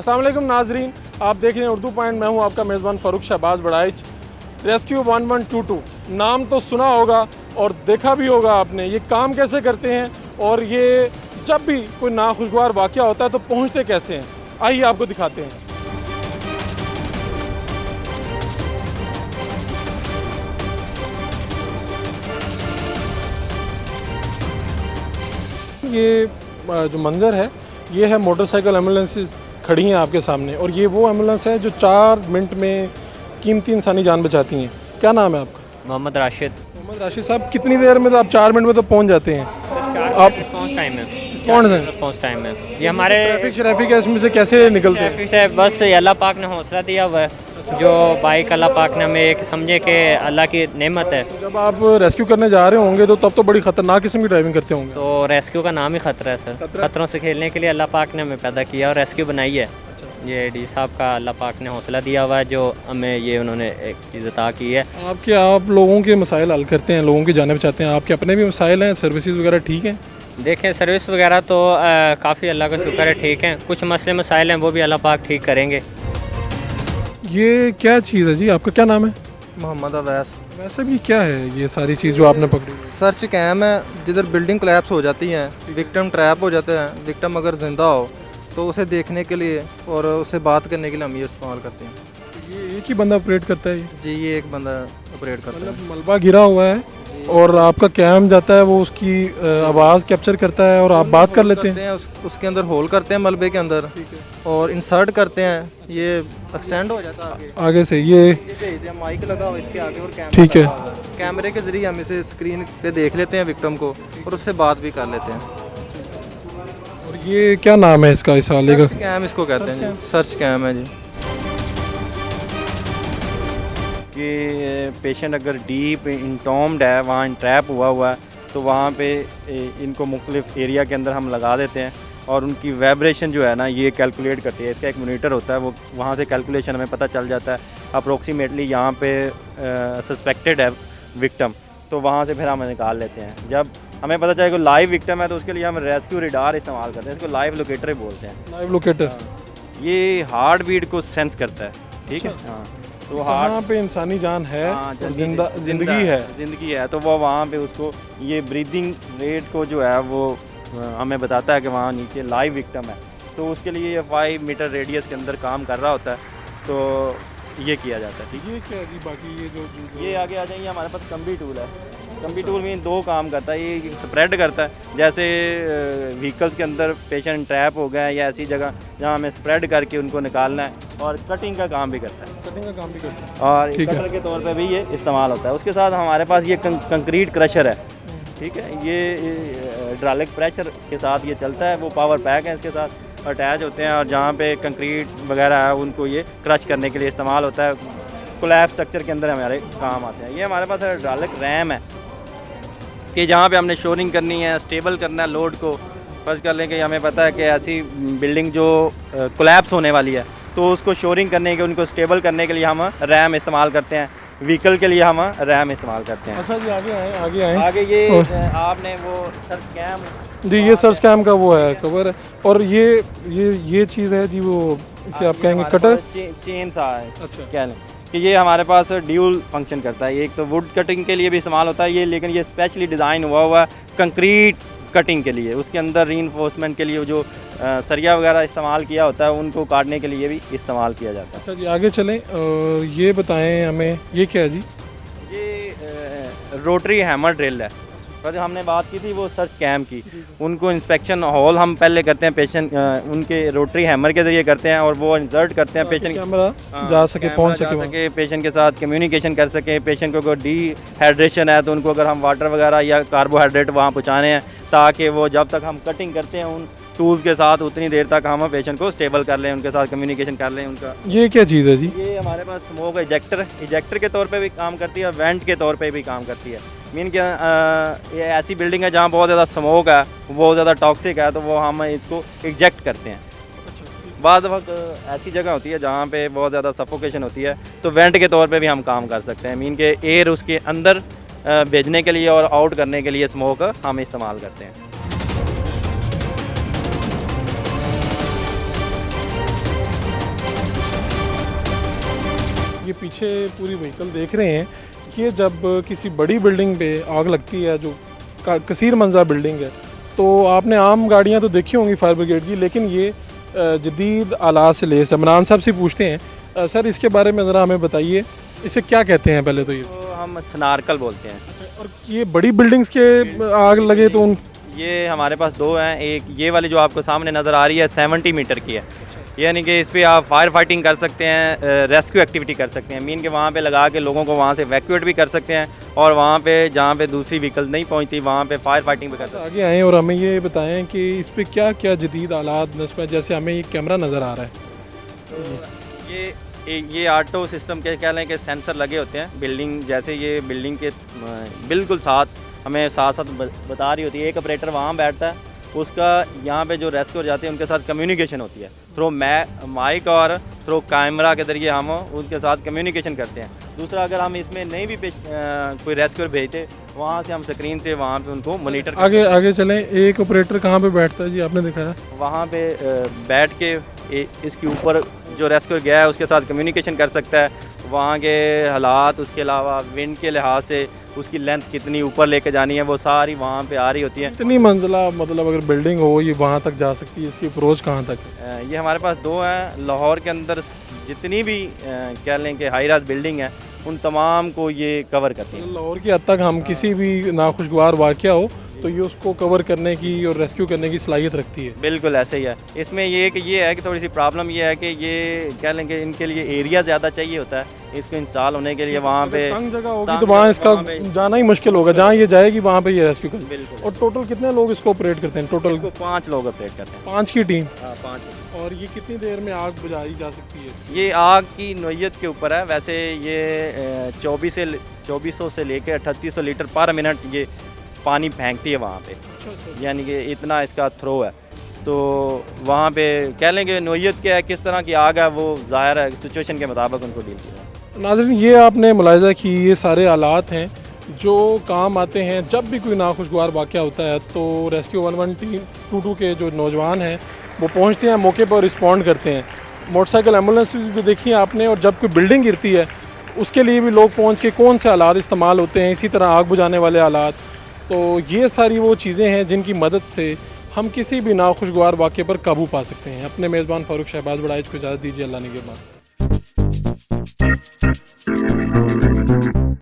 अस्सलाम वालेकुम नाजरीन, आप देख रहे हैं उर्दू पॉइंट। मैं हूं आपका मेज़बान फ़ारूक शहबाज बड़ाइच। रेस्क्यू 1122 नाम तो सुना होगा और देखा भी होगा आपने। ये काम कैसे करते हैं और ये जब भी कोई नाखुशगवार वाक़या होता है तो पहुंचते कैसे हैं, आइए आपको दिखाते हैं। ये जो मंज़र है ये है मोटरसाइकिल एम्बुलेंसेस खड़ी हैं आपके सामने, और ये वो एम्बुलेंस है जो 4 मिनट में कीमती इंसानी जान बचाती हैं। क्या नाम है आपका? मोहम्मद राशिद। मोहम्मद राशिद साहब, कितनी देर में, तो आप 4 मिनट में तो पहुंच जाते हैं? आप रिस्पॉन्स टाइम है, कौन है? रिस्पॉन्स टाइम है ये हमारे ट्रैफिक है, इसमें से कैसे निकलते हैं? ट्रैफिक से बस अल्लाह पाक ने हौसला दिया हुआ है। जो बाइक अल्लाह पाक ने हमें एक समझे कि अल्लाह की नेमत है। जब आप रेस्क्यू करने जा रहे होंगे तो तब तो बड़ी ख़तरनाक किस्म की ड्राइविंग करते होंगे। तो रेस्क्यू का नाम ही ख़तरा है सर। ख़तरों से खेलने के लिए अल्लाह पाक ने हमें पैदा किया और रेस्क्यू बनाई है। ये डी साहब का अल्लाह पाक ने हौसला दिया हुआ है, जो हमें ये उन्होंने एक चीज़ अता की है। आप लोगों के मसाइल हल करते हैं, लोगों की जान बचाते हैं। आपके अपने भी मसाइल हैं, सर्विसेज वगैरह ठीक हैं? देखें सर्विस वगैरह तो काफ़ी अल्लाह का शुक्र है ठीक है। कुछ मसले मसाइल हैं वो भी अल्लाह पाक ठीक करेंगे। ये क्या चीज़ है जी? आपका क्या नाम है? मोहम्मद अवैस। वैसे भी क्या है ये सारी चीज़ जो आपने पकड़ी? सर्च कैम है, जिधर बिल्डिंग कोलैप्स हो जाती हैं, विक्टिम ट्रैप हो जाते हैं, विक्टिम अगर जिंदा हो तो उसे देखने के लिए और उसे बात करने के लिए हम ये इस्तेमाल करते हैं। ये एक ही बंदा ऑपरेट करता है ये? जी, ये एक बंदा ऑपरेट करता है। मतलब मलबा गिरा हुआ है और आपका कैम जाता है, वो उसकी आवाज़ कैप्चर करता है और आप बात कर लेते हैं? उसके अंदर होल करते हैं मलबे के अंदर और इंसर्ट करते हैं, ये एक्सटेंड हो जाता है आगे से। ये भेजते हैं, माइक लगा हुआ इसके आगे और कैमरा ठीक है। लगा हुआ है। कैमरे के जरिए हम इसे स्क्रीन पे देख लेते हैं विक्टिम को और उससे बात भी कर लेते हैं। और ये क्या नाम है इसका, इस वाले का? सर्च कैम इसको कहते हैं जी, सर्च कैम है जी। कि पेशेंट अगर डीप इंटॉम्ड है, वहाँ ट्रैप हुआ है, तो वहाँ पे इनको मुख्तलिफ एरिया के अंदर हम लगा देते हैं और उनकी वाइब्रेशन जो है ना ये कैलकुलेट करती है। इसका एक मोनीटर होता है, वो वहाँ से कैलकुलेशन हमें पता चल जाता है अप्रोक्सीमेटली यहाँ पे सस्पेक्टेड है विक्टिम, तो वहाँ से फिर हम निकाल लेते हैं। जब हमें पता चले कि लाइव विक्टिम है तो उसके लिए हम रेस्क्यू रेडार इस्तेमाल करते हैं, इसको लाइव लोकेटर ही बोलते हैं। लाइव लोकेटर ये हार्ट बीट को सेंस करता है, ठीक है। हाँ, तो वहाँ पे इंसानी जान है और जिंदगी है, तो वो वहाँ पे उसको ये ब्रीदिंग रेट को जो है वो हमें बताता है कि वहाँ नीचे लाइव विक्टिम है। तो उसके लिए ये 5 मीटर रेडियस के अंदर काम कर रहा होता है, तो ये किया जाता है। ठीक है। ये क्या जी? बाकी ये जो ये आगे आ जाइए, हमारे पास कम्बी टूल है। कम्बी टूल में 2 काम करता है। ये स्प्रेड करता है, जैसे व्हीकल्स के अंदर पेशेंट ट्रैप हो गया या ऐसी जगह जहाँ हमें स्प्रेड करके उनको निकालना है, और कटिंग का काम भी करता है। कटिंग का काम भी करता है और कटर के तौर पे भी ये इस्तेमाल होता है। उसके साथ हमारे पास ये कंक्रीट क्रशर है, ठीक है। ये हाइड्रोलिक प्रेशर के साथ ये चलता है, वो पावर पैक है इसके साथ अटैच होते हैं, और जहाँ पे कंक्रीट वगैरह है उनको ये क्रश करने के लिए इस्तेमाल होता है। कोलैप स्ट्रक्चर के अंदर हमारे काम आते हैं। ये हमारे पास हाइड्रोलिक रैम है कि जहाँ पे हमने शोरिंग करनी है, स्टेबल करना है लोड को। फर्ज कर लें कि हमें पता है कि ऐसी बिल्डिंग जो कोलैप्स होने वाली है, तो उसको शोरिंग करने के, उनको स्टेबल करने के लिए हम रैम इस्तेमाल करते हैं। व्हीकल के लिए हम रैम इस्तेमाल करते हैं। अच्छा जी, आगे आए। आगे ये आपने वो सर्च कैम जी, ये सर्च कैम का वो है कवर है। और ये चीज़ है जी, वो इसे आप कहेंगे कटर? चेन सा है। अच्छा। क्या लें कि ये हमारे पास ड्यूल फंक्शन करता है। एक तो वुड कटिंग के लिए भी इस्तेमाल होता है ये, लेकिन ये स्पेशली डिज़ाइन हुआ है कंक्रीट कटिंग के लिए। उसके अंदर रीइंफोर्समेंट के लिए जो सरिया वगैरह इस्तेमाल किया होता है उनको काटने के लिए भी इस्तेमाल किया जाता है। अच्छा जी, आगे चलें और ये बताएं हमें, ये क्या है जी? ये रोटरी हैमर ड्रिल है। पर हमने बात की थी वो सर्च कैम की, उनको इंस्पेक्शन हॉल हम पहले करते हैं, पेशेंट उनके रोटरी हैमर के जरिए करते हैं और वो इंसर्ट करते हैं पेशेंट कैमरा जा सके, पहुंच सके, पेशेंट के साथ कम्युनिकेशन कर सके। पेशेंट को अगर डिहाइड्रेशन है तो उनको अगर हम वाटर वगैरह या कार्बोहाइड्रेट वहाँ पहुँचाने हैं, ताकि वो जब तक हम कटिंग करते हैं उन टूल्स के साथ उतनी देर तक हम पेशेंट को स्टेबल कर लें, उनके साथ कम्युनिकेशन कर लें उनका। ये क्या चीज़ है जी? ये हमारे पास स्मोक इजेक्टर के तौर पे भी काम करती है और वेंट के तौर पे भी काम करती है। मीन क्या, ये ऐसी बिल्डिंग है जहाँ बहुत ज़्यादा स्मोक है, बहुत ज़्यादा टॉक्सिक है, तो वो हम इसको इजेक्ट करते हैं। बाद वक्त ऐसी जगह होती है जहाँ पे बहुत ज़्यादा सफोकेशन होती है, तो वेंट के तौर पे भी हम काम कर सकते हैं। मीन के एयर उसके अंदर भेजने के लिए और आउट करने के लिए स्मोक हम इस्तेमाल करते हैं। ये पीछे पूरी व्हीकल देख रहे हैं कि जब किसी बड़ी बिल्डिंग पे आग लगती है जो कसीर मंज़ा बिल्डिंग है, तो आपने आम गाड़ियाँ तो देखी होंगी फायर ब्रिगेड की, लेकिन ये जदीद आलात से लेस है। इमरान साहब से पूछते हैं, सर इसके बारे में ज़रा हमें बताइए, इसे क्या कहते हैं पहले तो ये? तो हम स्नार्कल बोलते हैं। अच्छा, और ये बड़ी बिल्डिंग्स के आग लगे तो उन ये हमारे पास दो हैं, एक ये वाली जो आपको सामने नज़र आ रही है 70 मीटर की है, यानी कि इस पर आप फायर फाइटिंग कर सकते हैं, रेस्क्यू एक्टिविटी कर सकते हैं, मीन के वहाँ पे लगा के लोगों को वहाँ से वैक्यूएट भी कर सकते हैं, और वहाँ पे जहाँ पे दूसरी व्हीकल नहीं पहुँचती वहाँ पे फायर फाइटिंग भी कर सकते हैं। आगे आएँ और हमें ये बताएं कि इस पर क्या क्या जदीद आलात नस्ब है, जैसे हमें ये कैमरा नज़र आ रहा है। ये ऑटो सिस्टम के कह लें कि सेंसर लगे होते हैं बिल्डिंग, जैसे ये बिल्डिंग के बिल्कुल साथ हमें साथ साथ बता रही होती है। एक ऑपरेटर वहाँ बैठता है, उसका यहाँ पे जो रेस्क्यू हो जाते हैं उनके साथ कम्युनिकेशन होती है थ्रू माइक और थ्रू कैमरा के ज़रिए हम उनके साथ कम्युनिकेशन करते हैं। दूसरा, अगर हम इसमें नहीं भी कोई रेस्क्यूअर भेजते, वहाँ से हम स्क्रीन से वहाँ पे उनको मॉनिटर आगे चलें। एक ऑपरेटर कहाँ पे बैठता है जी, आपने दिखाया? वहाँ पे बैठ के इसके ऊपर जो रेस्क्यूअर गया है उसके साथ कम्युनिकेशन कर सकता है, वहाँ के हालात, उसके अलावा विंड के लिहाज से उसकी लेंथ कितनी ऊपर लेके जानी है वो सारी वहाँ पे आ रही होती है। इतनी मंजिला मतलब अगर बिल्डिंग हो ये वहाँ तक जा सकती है, इसकी अप्रोच कहाँ तक है? ये हमारे पास दो हैं। लाहौर के अंदर जितनी भी कह लें कि हाई राइज बिल्डिंग है उन तमाम को ये कवर करती है। लाहौर की हद तक हम किसी भी नाखुशगवार वाक़या हो तो ये उसको कवर करने की और रेस्क्यू करने की सलाहियत रखती है। बिल्कुल ऐसे ही है। इसमें ये है कि थोड़ी सी प्रॉब्लम ये है कि ये कह लें कि इनके लिए एरिया ज़्यादा चाहिए होता है इसको इंस्टॉल होने के लिए। वहाँ पे तंग जगह होगी तो वहाँ इसका जाना ही मुश्किल होगा, जहाँ ये जाएगी वहाँ पे ये रेस्क्यू कर। बिल्कुल। और टोटल कितने लोग इसको ऑपरेट करते हैं? टोटल 5 लोग ऑपरेट करते हैं। 5 की टीम। हाँ, 5। और ये कितनी देर में आग बुझाई जा सकती है? ये आग की नोयत के ऊपर है। वैसे ये 2400 से लेकर 3800 लीटर पर मिनट ये पानी फेंकती है वहाँ पे, यानी कि इतना इसका थ्रो है। तो वहाँ पे कह लेंगे नोयत क्या है, किस तरह की आग है, वो ज़ाहिर है सिचुएशन के मुताबिक उनको डील किया। नाज़रीन, ये आपने मुलाहिज़ा की, ये सारे आलात हैं जो काम आते हैं जब भी कोई नाखुशगवार वाक़या होता है। तो रेस्क्यू 1122 के जो नौजवान हैं वो पहुँचते हैं मौके पर, रिस्पॉन्ड करते हैं। मोटरसाइकिल एम्बुलेंस भी देखी है आपने, और जब कोई बिल्डिंग गिरती है उसके लिए भी लोग पहुँच के कौन से आलात इस्तेमाल होते हैं, इसी तरह आग बुझाने वाले आलात। तो ये सारी वो चीज़ें हैं जिनकी मदद से हम किसी भी नाखुशगवार वाक़े पर काबू पा सकते हैं। अपने मेज़बान फ़ारूक शहबाज बड़ाइच को इजाज़त दीजिए। अल्लाह निगहबान।